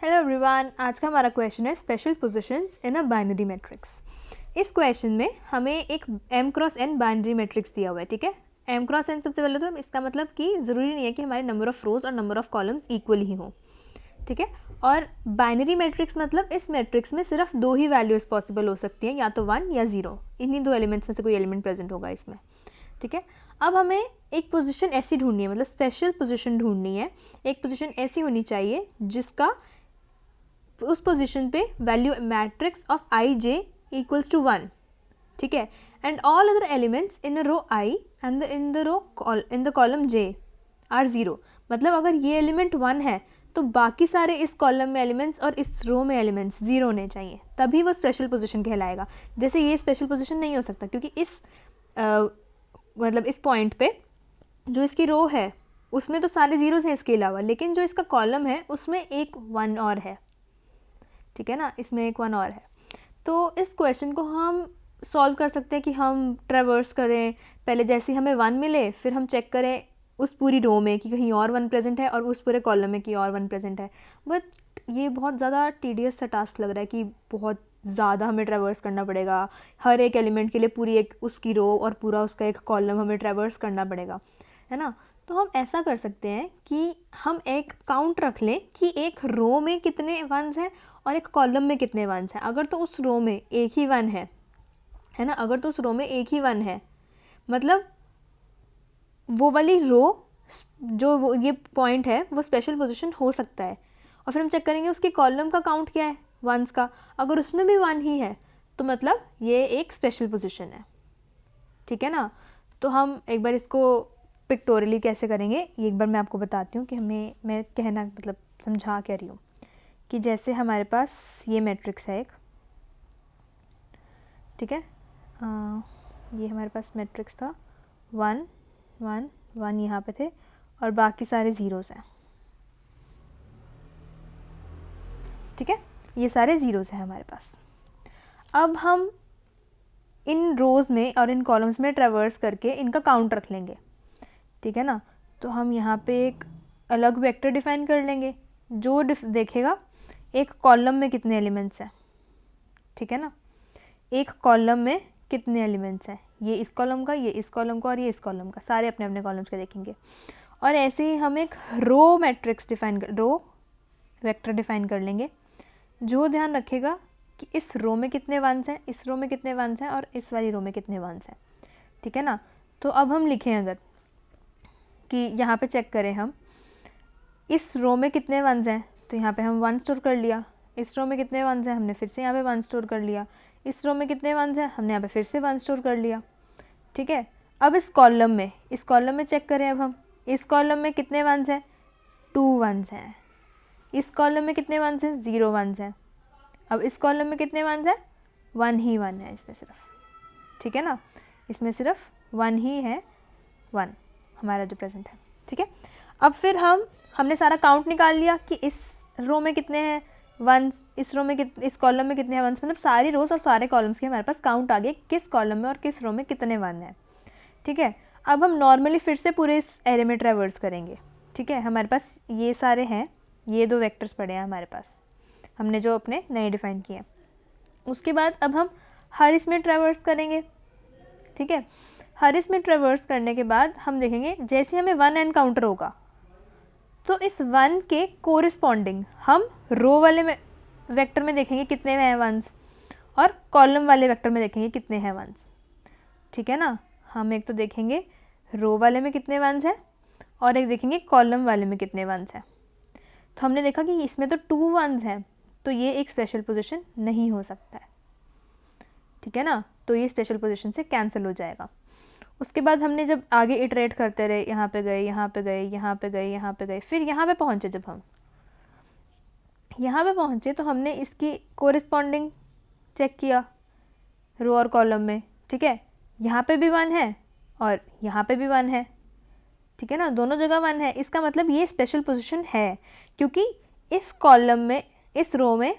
Hello everyone, आज का हमारा क्वेश्चन है special positions in a binary matrix. इस क्वेश्चन में हमें एक m cross n binary matrix दिया हुआ है। ठीक है, m क्रॉस n सबसे पहले तो इसका मतलब कि ज़रूरी नहीं है कि हमारे नंबर ऑफ़ रोज और नंबर ऑफ़ कॉलम्स इक्वल ही हों। ठीक है, और बाइनरी मैट्रिक्स मतलब इस मैट्रिक्स में सिर्फ दो ही वैल्यूज़ पॉसिबल हो सकती हैं, या तो 1 या 0। इन्हीं दो एलिमेंट्स में से कोई एलिमेंट प्रेजेंट होगा इसमें। ठीक है, अब हमें एक पोजीशन ऐसी ढूंढनी है, मतलब स्पेशल पोजीशन ढूंढनी है। एक पोजीशन ऐसी होनी चाहिए जिसका उस पोजीशन पे value matrix of I J equals to 1। ठीक है, and all other elements in row I and in the column J are 0। मतलब अगर ये एलिमेंट 1 है तो बाकी सारे इस कॉलम में एलिमेंट्स और इस रो में एलिमेंट्स 0 होने चाहिए, तभी वो स्पेशल पोजीशन कहलाएगा। जैसे ये स्पेशल पोजीशन नहीं हो सकता क्योंकि इस मतलब इस पॉइंट पे जो इसकी रो है उसमें तो सारे जीरोस हैं इसके अलावा, लेकिन जो इसका कॉलम है उसमें एक 1 और है। ठीक है ना, इसमें एक 1 और है। तो इस क्वेश्चन को हम सॉल्व कर सकते हैं कि हम ट्रेवर्स करें, पहले जैसे हमें 1 मिले फिर हम चेक करें उस पूरी रो में कि कहीं और 1 प्रेजेंट है और उस पूरे कॉलम में कि और 1 प्रेजेंट है। बट ये बहुत ज़्यादा टीडियस सा टास्क लग रहा है कि बहुत ज़्यादा हमें ट्रेवर्स करना पड़ेगा, हर एक एलिमेंट के लिए पूरी एक उसकी रो और पूरा उसका एक कॉलम हमें ट्रेवर्स करना पड़ेगा, है ना। तो हम ऐसा कर सकते हैं कि हम एक काउंट रख लें कि एक रो में कितने 1s हैं और एक कॉलम में कितने 1s हैं। अगर तो उस रो में एक ही 1 है ना, अगर तो उस रो में एक ही 1 है मतलब वो वाली रो जो वो ये पॉइंट है वो स्पेशल पोजीशन हो सकता है। और फिर हम चेक करेंगे उसके कॉलम का काउंट क्या है 1s का, अगर उसमें भी 1 ही है तो मतलब ये एक स्पेशल पोजीशन है। ठीक है ना, तो हम एक बार इसको पिक्टोरियली कैसे करेंगे ये एक बार मैं आपको बताती हूँ कि मैं कहना मतलब समझा क्या रही हूँ। कि जैसे हमारे पास ये मैट्रिक्स है एक, ठीक है, ये हमारे पास मैट्रिक्स था 1 1 1 यहाँ पे थे और बाकी सारे ज़ीरोज़ हैं। ठीक है, ये सारे ज़ीरोज़ हैं हमारे पास। अब हम इन रोज़ में और इन कॉलम्स में ट्रेवर्स करके इनका काउंट रख लेंगे। ठीक है ना, तो हम यहाँ पे एक अलग वेक्टर डिफाइन कर लेंगे जो देखेगा एक कॉलम में कितने एलिमेंट्स हैं। ठीक है ना, एक कॉलम में कितने एलिमेंट्स हैं, ये इस कॉलम का, ये इस कॉलम का और ये इस कॉलम का, सारे अपने अपने कॉलम्स के देखेंगे। और ऐसे ही हम एक row matrix row vector define कर लेंगे जो ध्यान रखेगा कि इस रो में कितने 1s हैं, इस रो में कितने 1s हैं और इस वाली रो में कितने 1s हैं। ठीक है ना, तो अब हम लिखें अगर कि यहाँ पे चेक करें हम इस रो में कितने 1s हैं तो यहाँ पे हम 1 स्टोर कर लिया, इस रो में कितने 1s हैं हमने फिर से यहाँ पे 1 स्टोर कर लिया, इस रो में कितने 1s हैं हमने यहाँ पे फिर से 1 स्टोर कर लिया। ठीक है, अब इस कॉलम में चेक करें, अब हम इस कॉलम में कितने 1s हैं 2 1s हैं, इस कॉलम में कितने 1s हैं 0 1s हैं, अब इस कॉलम में कितने 1s हैं 1 ही 1 है इसमें सिर्फ। ठीक है ना, इसमें सिर्फ 1 ही है, 1 हमारा जो प्रेजेंट है। ठीक है, अब फिर हमने सारा काउंट निकाल लिया कि इस रो में कितने हैं 1s, इस रो में इस कॉलम में कितने हैं 1s, मतलब सारी रोज और सारे कॉलम्स के हमारे पास काउंट आ गए किस कॉलम में और किस रो में कितने 1 हैं। ठीक है, अब हम नॉर्मली फिर से पूरे इस एरे में ट्रेवर्स करेंगे। ठीक है, हमारे पास ये सारे हैं, ये दो वेक्टर्स पड़े हैं हमारे पास, हमने जो अपने नए डिफाइन किए। उसके बाद अब हम हर इसमें ट्रेवर्स करेंगे। ठीक है, हर इसमें ट्रेवर्स करने के बाद हम देखेंगे जैसे हमें 1 एनकाउंटर होगा तो इस 1 के कोरिस्पॉन्डिंग हम रो वाले में वेक्टर में देखेंगे कितने हैं 1s और कॉलम वाले वेक्टर में देखेंगे कितने हैं 1s। ठीक है ना, हम एक तो देखेंगे रो वाले में कितने 1s हैं और एक देखेंगे कॉलम वाले में कितने 1s हैं। तो हमने देखा कि इसमें तो 2 1s हैं तो ये एक स्पेशल पोजीशन नहीं हो सकता है। ठीक है ना, तो ये स्पेशल पोजीशन से कैंसिल हो जाएगा। उसके बाद हमने जब आगे इटरेट करते रहे, यहाँ पे गए, यहाँ पे गए, यहाँ पे गए, यहाँ पे गए, फिर यहाँ पे पहुँचे, जब हम यहाँ पे पहुँचे तो हमने इसकी कोरिस्पॉन्डिंग चेक किया रो और कॉलम में। ठीक है, यहाँ पे भी 1 है और यहाँ पे भी 1 है। ठीक है ना, दोनों जगह 1 है, इसका मतलब ये स्पेशल पोजीशन है क्योंकि इस कॉलम में इस रो में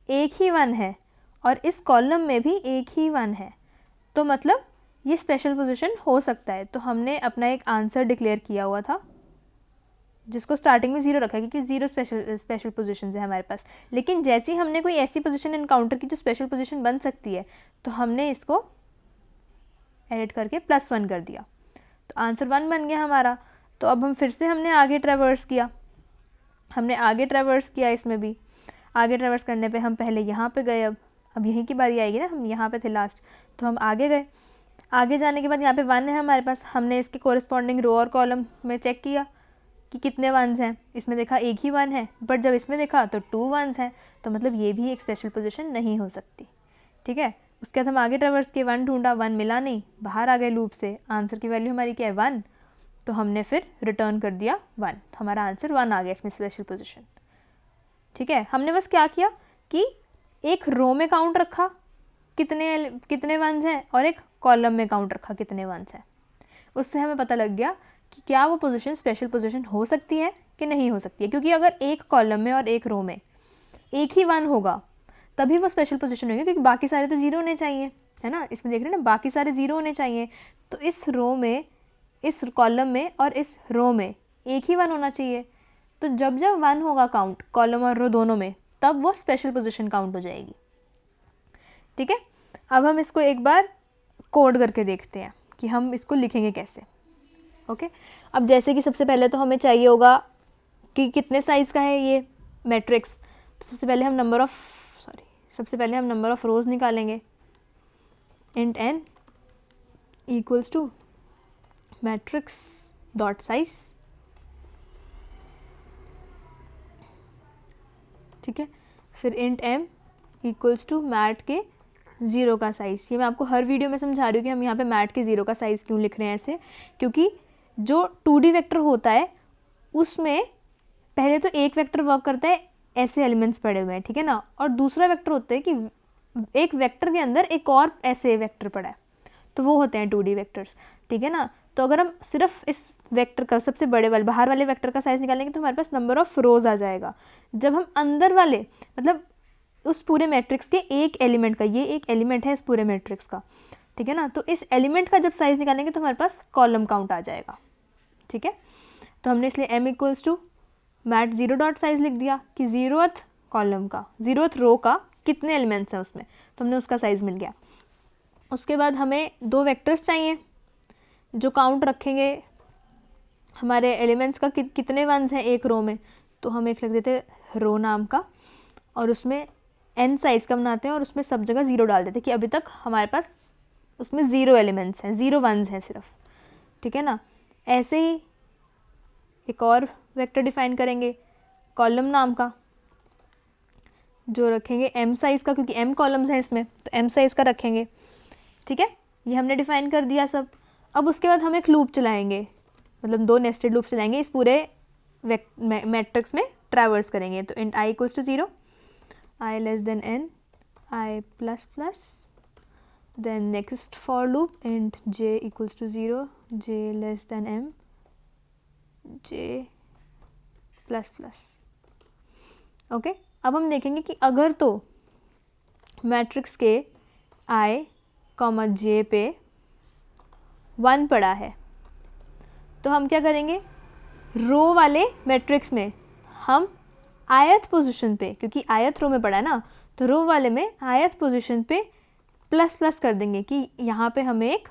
एक ही 1 है और इस कॉलम में भी एक ही 1 है, तो मतलब ये स्पेशल पोजीशन हो सकता है। तो हमने अपना एक आंसर डिक्लेयर किया हुआ था जिसको स्टार्टिंग में 0 रखा है क्योंकि 0 स्पेशल पोजीशन है हमारे पास। लेकिन जैसे ही हमने कोई ऐसी पोजीशन एनकाउंटर की जो स्पेशल पोजीशन बन सकती है तो हमने इसको एडिट करके +1 कर दिया, तो आंसर 1 बन गया हमारा। तो अब हम फिर से हमने आगे ट्रैवर्स किया, इसमें भी आगे ट्रैवर्स करने पे हम पहले यहाँ पे गए, अब यहीं की बारी आएगी ना, हम यहाँ पे थे लास्ट, तो हम आगे गए। आगे जाने के बाद यहाँ पे 1 है हमारे पास, हमने इसके कोरिस्पॉन्डिंग रो और कॉलम में चेक किया कि कितने 1s हैं। इसमें देखा एक ही 1 है, बट जब इसमें देखा तो 2 1s हैं, तो मतलब ये भी एक स्पेशल पोजीशन नहीं हो सकती। ठीक है, उसके बाद हम आगे ट्रैवर्स किए, 1 ढूंढा, 1 मिला नहीं, बाहर आ गए लूप से, आंसर की वैल्यू हमारी क्या है 1, तो हमने फिर रिटर्न कर दिया 1, हमारा आंसर 1 आ गया इसमें स्पेशल पोजीशन। ठीक है, हमने बस क्या किया कि एक रो में काउंट रखा कितने 1s हैं और एक कॉलम में काउंट रखा कितने 1s हैं। उससे हमें पता लग गया कि क्या वो पोजीशन स्पेशल पोजीशन हो सकती है कि नहीं हो सकती है, क्योंकि अगर एक कॉलम में और एक रो में एक ही 1 होगा तभी वो स्पेशल पोजीशन होगी, क्योंकि बाकी सारे तो 0 होने चाहिए, है ना। इसमें देख रहे हैं ना, बाकी सारे 0 होने चाहिए, तो इस रो में, इस कॉलम में और इस रो में एक ही 1 होना चाहिए। तो जब जब 1 होगा काउंट कॉलम और रो दोनों में, तब वो स्पेशल पोजीशन काउंट हो जाएगी। ठीक है, अब हम इसको एक बार कोड करके देखते हैं कि हम इसको लिखेंगे कैसे। ओके, अब जैसे कि सबसे पहले तो हमें चाहिए होगा कि कितने साइज़ का है ये मैट्रिक्स, तो सबसे पहले हम नंबर ऑफ़ रोज़ निकालेंगे। Int n equals to matrix dot size. ठीक है, फिर int m equals to mat के 0 का साइज़। ये मैं आपको हर वीडियो में समझा रही हूँ कि हम यहाँ पे मैट के 0 का साइज़ क्यों लिख रहे हैं ऐसे, क्योंकि जो 2D वेक्टर होता है उसमें पहले तो एक वेक्टर वर्क करता है, ऐसे एलिमेंट्स पड़े हुए हैं, ठीक है ना, और दूसरा वेक्टर होता है कि एक वेक्टर के अंदर एक और ऐसे वेक्टर पड़ा है, तो वो होते हैं 2D वेक्टर्स। ठीक है ना, तो अगर हम सिर्फ इस वेक्टर का सबसे बड़े वाले बाहर वाले वेक्टर का साइज़ निकालेंगे तो हमारे पास नंबर ऑफ़ रोज़ आ जाएगा। जब हम अंदर वाले मतलब उस पूरे मैट्रिक्स के एक एलिमेंट का, ये एक एलिमेंट है इस पूरे मैट्रिक्स का, ठीक है ना, तो इस एलिमेंट का जब साइज़ निकालेंगे तो हमारे पास कॉलम काउंट आ जाएगा। ठीक है, तो हमने इसलिए m equals to mat 0 dot size लिख दिया कि 0th कॉलम का 0th रो का कितने एलिमेंट्स हैं उसमें, तो हमने उसका साइज़ मिल गया। उसके बाद हमें 2 वेक्टर्स चाहिए जो काउंट रखेंगे हमारे एलिमेंट्स का कितने 1s हैं एक रो में, तो हम एक लिख देते हैं रो नाम का, और उसमें n साइज़ का बनाते हैं और उसमें सब जगह 0 डाल देते हैं कि अभी तक हमारे पास उसमें 0 एलिमेंट्स हैं, 0 1s हैं सिर्फ। ठीक है ना, ऐसे ही एक और वेक्टर डिफाइन करेंगे कॉलम नाम का, जो रखेंगे m साइज़ का, क्योंकि m कॉलम्स हैं इसमें, तो m साइज़ का रखेंगे। ठीक है, ये हमने डिफाइन कर दिया सब। अब उसके बाद हम एक लूप चलाएंगे, मतलब 2 नेस्टेड लूप चलाएंगे, इस पूरे मैट्रिक्स में ट्रैवर्स करेंगे। तो int i equals to 0, i less than n, i plus plus, then next for loop int j equals to 0, j less than m, j plus plus. Okay, अब हम देखेंगे कि अगर तो मैट्रिक्स के i, j पे 1 पड़ा है तो हम क्या करेंगे, रो वाले मैट्रिक्स में हम आयत पोजीशन पे, क्योंकि आयत रो में पड़ा है ना, तो रो वाले में आयत पोजीशन पे प्लस प्लस कर देंगे कि यहाँ पे हमें एक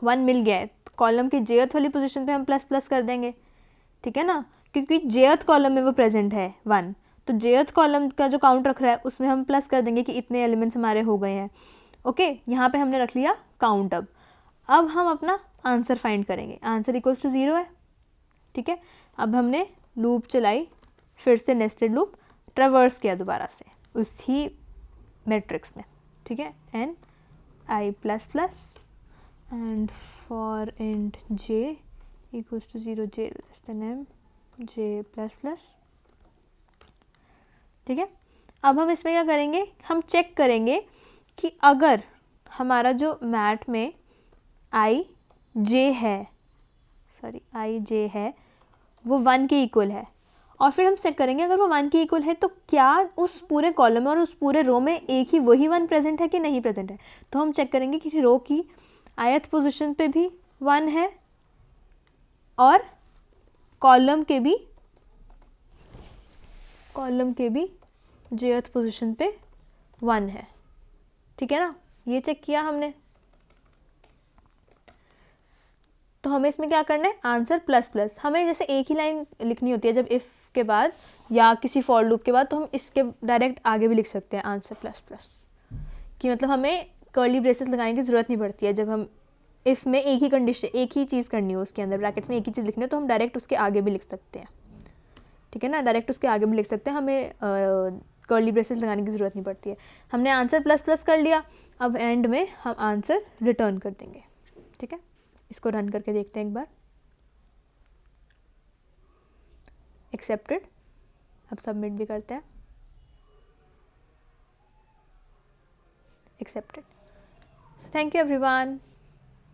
1 मिल गया है, तो कॉलम की जेथ वाली पोजीशन पे हम प्लस प्लस कर देंगे। ठीक है ना, क्योंकि जेथ कॉलम में वो प्रेजेंट है 1, तो जेथ कॉलम का जो काउंट रख रहा है उसमें हम प्लस कर देंगे कि इतने एलिमेंट्स हमारे हो गए हैं। ओके, यहाँ पे हमने रख लिया काउंट। अब हम अपना आंसर फाइंड करेंगे, आंसर इक्वल्स टू 0 है। ठीक है, अब हमने लूप चलाई, फिर से नेस्टेड लूप ट्रैवर्स किया दोबारा से उसी मैट्रिक्स में। ठीक है, and I plus plus and for int j equals to 0, j less than m, j plus plus. ठीक है, अब हम इसमें क्या करेंगे, हम चेक करेंगे कि अगर हमारा जो मैट में i j है वो 1 के इक्वल है, और फिर हम चेक करेंगे अगर वो 1 के इक्वल है तो क्या उस पूरे कॉलम और उस पूरे रो में एक ही वही 1 प्रेजेंट है कि नहीं प्रेजेंट है। तो हम चेक करेंगे कि रो की आयत पोजीशन पे भी 1 है और कॉलम के भी jth पोजीशन पे 1 है, ठीक है ना, ये चेक किया हमने। तो हमें इसमें क्या करना है, आंसर प्लस प्लस, हमें जैसे एक ही लाइन लिखनी होती है जब इफ़ के बाद या किसी फॉर लूप के बाद, तो हम इसके डायरेक्ट आगे भी लिख सकते हैं आंसर प्लस प्लस, कि मतलब हमें कर्ली ब्रेसेस लगाने की ज़रूरत नहीं पड़ती है। जब हम इफ़ में एक ही कंडीशन, एक ही चीज़ करनी हो उसके अंदर, ब्रैकेट्स में एक ही चीज़ लिखनी हो, तो हम डायरेक्ट उसके आगे भी लिख सकते हैं, ठीक है ना, डायरेक्ट उसके आगे भी लिख सकते हैं, हमें कर्ली ब्रेसेस लगाने की ज़रूरत नहीं पड़ती है। हमने आंसर प्लस प्लस कर लिया, अब एंड में हम आंसर रिटर्न कर देंगे, ठीक है। इसको रन करके देखते हैं एक बार, एक्सेप्टेड। अब सबमिट भी करते हैं, accepted. So thank you everyone.